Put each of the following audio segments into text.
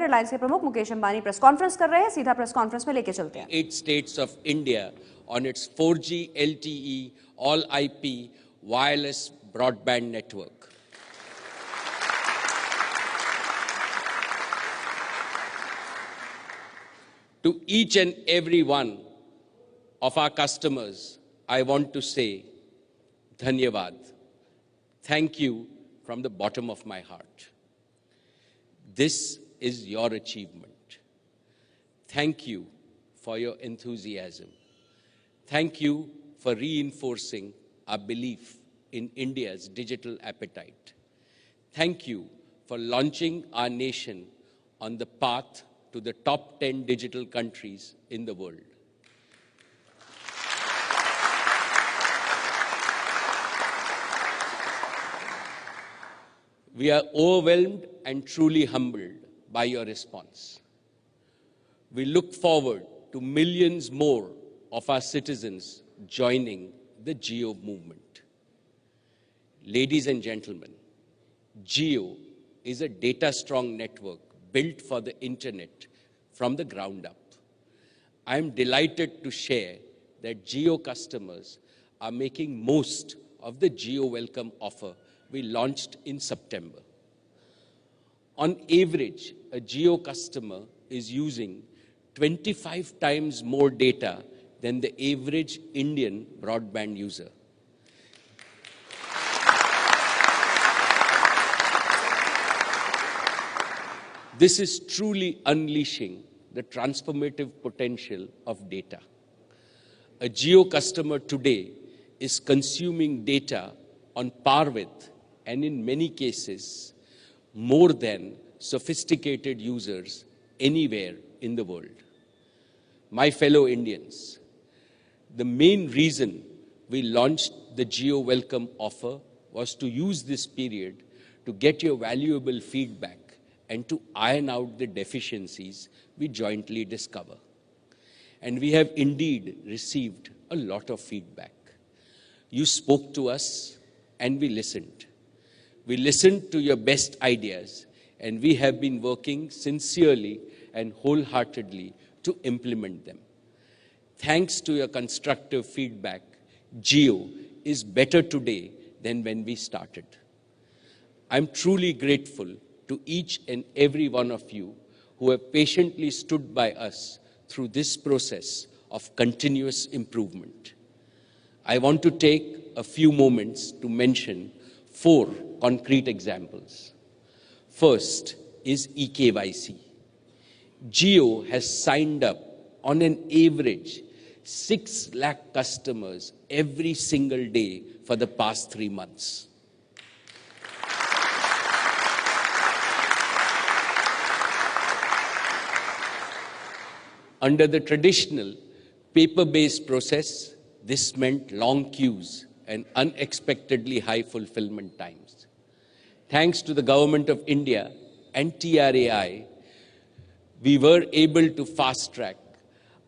रिलायंस के प्रमुख Mukesh Ambani press conference कर रहे हैं, सीधा प्रेस कॉन्फ्रेंस में लेके चलते हैं। 8 states of India on its 4G LTE all IP wireless broadband network. To each and every one of our customers, I want to say Dhanyavad. Thank you from the bottom of my heart. This is your achievement. Thank you for your enthusiasm. Thank you for reinforcing our belief in India's digital appetite. Thank you for launching our nation on the path to the top 10 digital countries in the world. We are overwhelmed and truly humbled by your response. We look forward to millions more of our citizens joining the Jio movement. Ladies and gentlemen, Jio is a data-strong network built for the internet from the ground up. I am delighted to share that Jio customers are making most of the Jio Welcome offer we launched in September. On average, a Jio customer is using 25 times more data than the average Indian broadband user. This is truly unleashing the transformative potential of data. A Jio customer today is consuming data on par with, and in many cases, more than sophisticated users anywhere in the world. My fellow Indians, the main reason we launched the Jio Welcome offer was to use this period to get your valuable feedback and to iron out the deficiencies we jointly discover. And we have indeed received a lot of feedback. You spoke to us and we listened. We listened to your best ideas, and we have been working sincerely and wholeheartedly to implement them. Thanks to your constructive feedback, Jio is better today than when we started. I'm truly grateful to each and every one of you who have patiently stood by us through this process of continuous improvement. I want to take a few moments to mention 4 concrete examples. First is eKYC. Jio has signed up on an average 6 lakh customers every single day for the past 3 months. Under the traditional paper-based process, this meant long queues and unexpectedly high fulfillment times. Thanks to the Government of India and TRAI, we were able to fast-track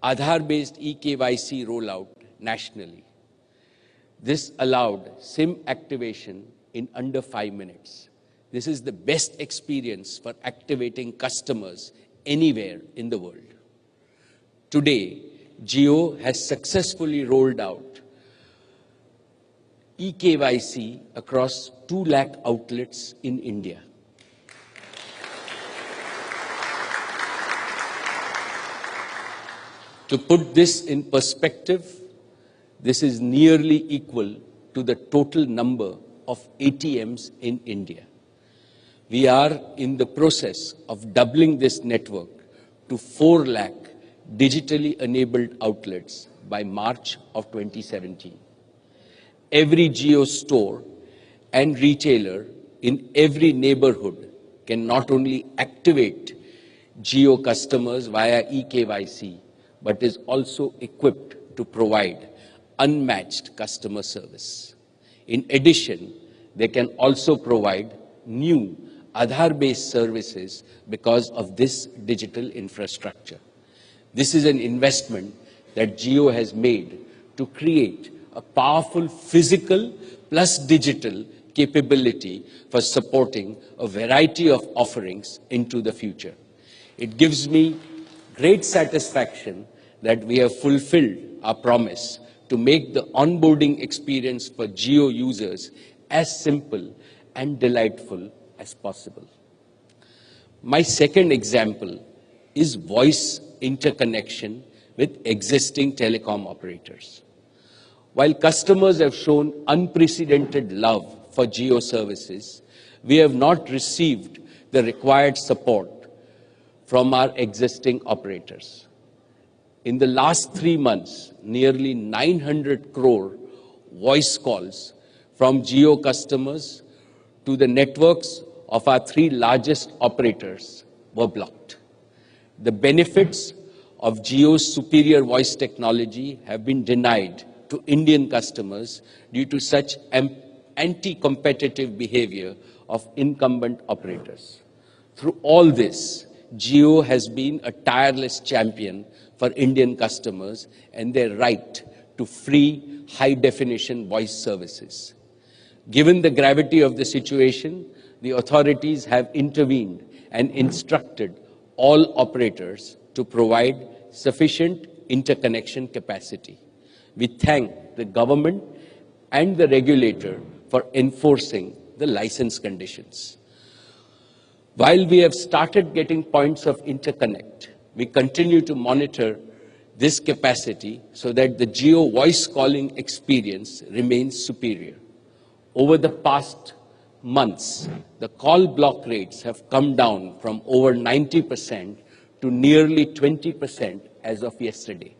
Aadhaar-based eKYC rollout nationally. This allowed SIM activation in under 5 minutes. This is the best experience for activating customers anywhere in the world. Today, Jio has successfully rolled out eKYC across 2 lakh outlets in India. To put this in perspective, this is nearly equal to the total number of ATMs in India. We are in the process of doubling this network to 4 lakh digitally enabled outlets by March of 2017. Every Jio store and retailer in every neighborhood can not only activate Jio customers via eKYC, but is also equipped to provide unmatched customer service. In addition, they can also provide new Aadhaar-based services because of this digital infrastructure. This is an investment that Jio has made to create a powerful physical plus digital capability for supporting a variety of offerings into the future. It gives me great satisfaction that we have fulfilled our promise to make the onboarding experience for Jio users as simple and delightful as possible. My second example is voice interconnection with existing telecom operators. While customers have shown unprecedented love for Jio services, we have not received the required support from our existing operators. In the last 3 months, nearly 900 crore voice calls from Jio customers to the networks of our 3 largest operators were blocked. The benefits of Jio's superior voice technology have been denied to Indian customers due to such anti-competitive behavior of incumbent operators. Through all this, Jio has been a tireless champion for Indian customers and their right to free high-definition voice services. Given the gravity of the situation, the authorities have intervened and instructed all operators to provide sufficient interconnection capacity. We thank the government and the regulator for enforcing the license conditions. While we have started getting points of interconnect, we continue to monitor this capacity so that the Jio voice calling experience remains superior. Over the past months, the call block rates have come down from over 90% to nearly 20% as of yesterday.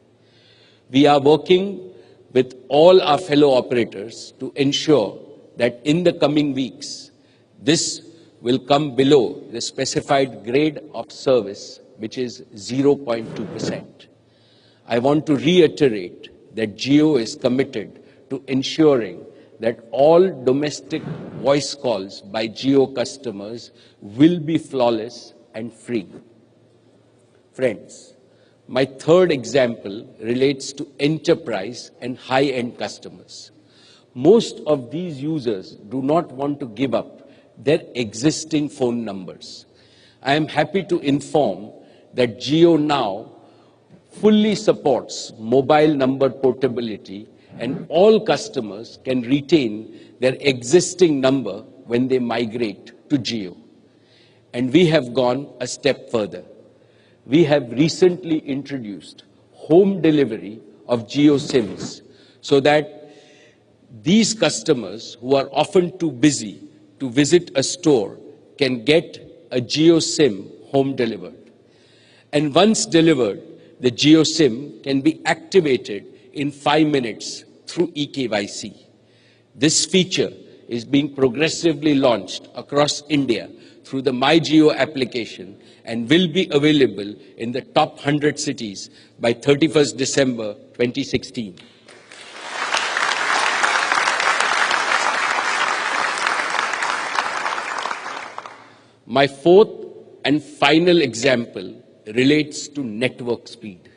We are working with all our fellow operators to ensure that in the coming weeks, this will come below the specified grade of service, which is 0.2%. I want to reiterate that Jio is committed to ensuring that all domestic voice calls by Jio customers will be flawless and free. Friends, my third example relates to enterprise and high-end customers. Most of these users do not want to give up their existing phone numbers. I am happy to inform that Jio now fully supports mobile number portability, and all customers can retain their existing number when they migrate to Jio. And we have gone a step further. We have recently introduced home delivery of Jio SIMs so that these customers who are often too busy to visit a store can get a Jio SIM home delivered. And once delivered, the Jio SIM can be activated in 5 minutes through eKYC. This feature is being progressively launched across India through the MyJio application and will be available in the top 100 cities by 31st December 2016. My fourth and final example relates to network speed.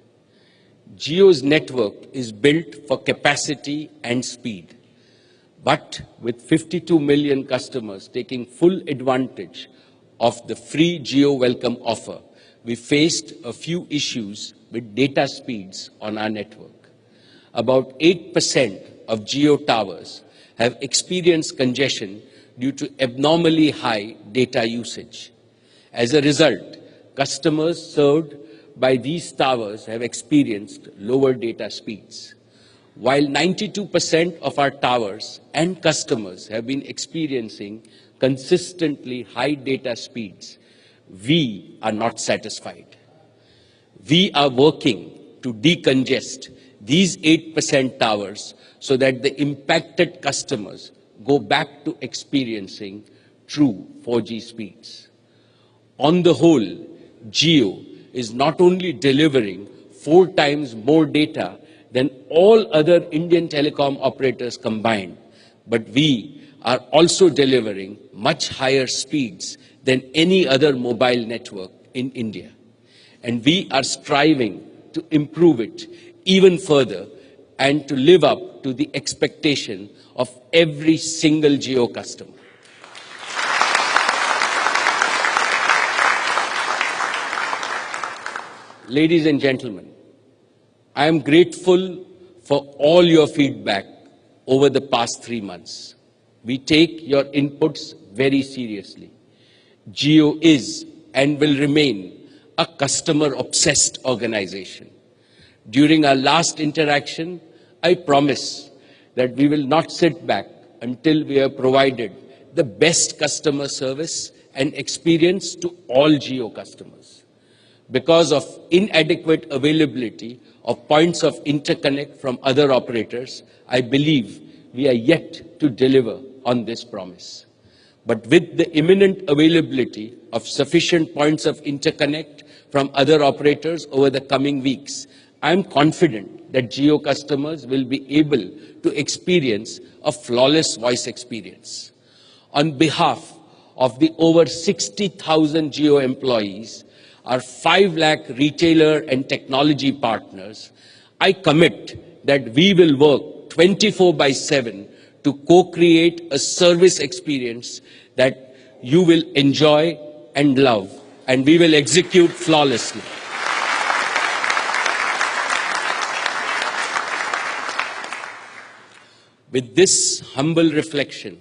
Jio's network is built for capacity and speed. But with 52 million customers taking full advantage of the free Jio Welcome offer, we faced a few issues with data speeds on our network. About 8% of Jio towers have experienced congestion due to abnormally high data usage. As a result, customers served by these towers have experienced lower data speeds. While 92% of our towers and customers have been experiencing consistently high data speeds, we are not satisfied. We are working to decongest these 8% towers so that the impacted customers go back to experiencing true 4G speeds. On the whole, Jio is not only delivering 4 times more data than all other Indian telecom operators combined, but we are also delivering much higher speeds than any other mobile network in India. And we are striving to improve it even further and to live up to the expectation of every single Jio customer. ladies and gentlemen, I am grateful for all your feedback over the past 3 months. We take your inputs very seriously. Jio is and will remain a customer-obsessed organization. During our last interaction, I promise that we will not sit back until we have provided the best customer service and experience to all Jio customers. Because of inadequate availability of points of interconnect from other operators, I believe we are yet to deliver on this promise. But with the imminent availability of sufficient points of interconnect from other operators over the coming weeks, I am confident that Jio customers will be able to experience a flawless voice experience. On behalf of the over 60,000 Jio employees, our 5 lakh retailer and technology partners, I commit that we will work 24/7 to co-create a service experience that you will enjoy and love, and we will execute flawlessly. With this humble reflection,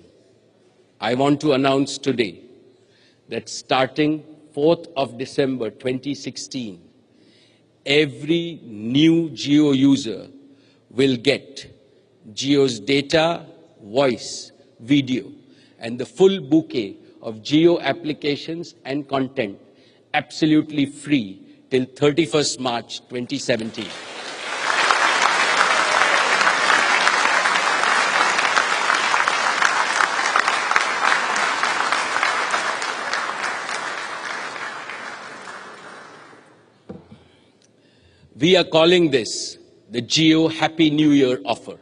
I want to announce today that starting 4th of December 2016, every new Jio user will get Jio's data, voice, video, and the full bouquet of Jio applications and content absolutely free till 31st March 2017. We are calling this the Jio Happy New Year offer.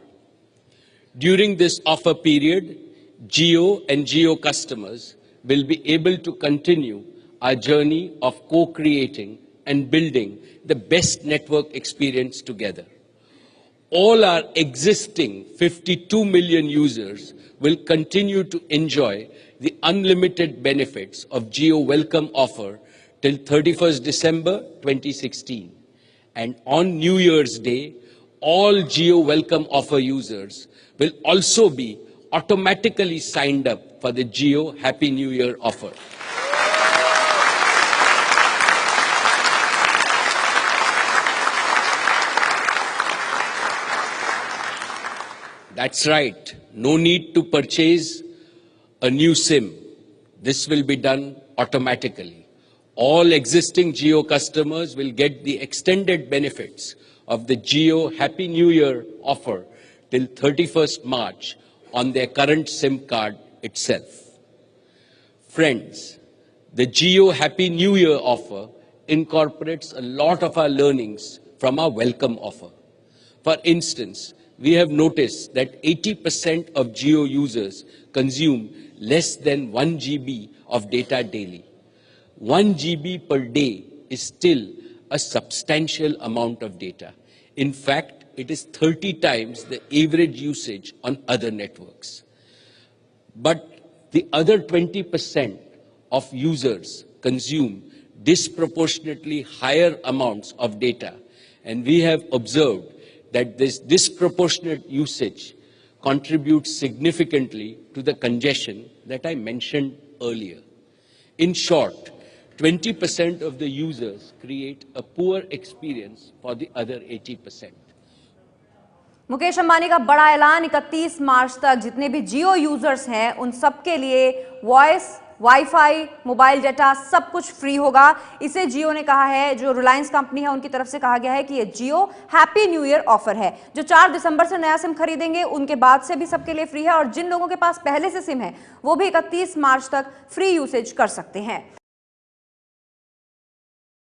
During this offer period, Jio and Jio customers will be able to continue our journey of co-creating and building the best network experience together. All our existing 52 million users will continue to enjoy the unlimited benefits of Jio Welcome offer till 31st December 2016. And on New Year's Day, all Jio Welcome offer users will also be automatically signed up for the Jio Happy New Year offer. That's right. No need to purchase a new SIM. This will be done automatically. All existing Jio customers will get the extended benefits of the Jio Happy New Year offer till 31st March on their current SIM card itself. Friends, the Jio Happy New Year offer incorporates a lot of our learnings from our Welcome offer. For instance, we have noticed that 80% of Jio users consume less than 1 GB of data daily. 1 GB per day is still a substantial amount of data. In fact, it is 30 times the average usage on other networks. But the other 20% of users consume disproportionately higher amounts of data, and we have observed that this disproportionate usage contributes significantly to the congestion that I mentioned earlier. In short, 20% of the users create a poor experience for the other 80%. Mukesh Ambani का बड़ा ऐलान 31 मार्च तक जितने भी जियो users हैं उन सबके लिए वॉइस, वाईफाई, मोबाइल डाटा सब कुछ फ्री होगा। इसे जियो ने कहा है, जो रिलायंस कंपनी है उनकी तरफ से कहा गया है कि ये जियो हैप्पी न्यू ईयर ऑफर है। जो 4 दिसंबर से नया सिम खरीदेंगे उनके बाद से भी सबके लिए फ्री है, और जिन लोगों के पास पहले से सिम है वो भी 31 मार्च तक फ्री यूसेज कर सकते हैं।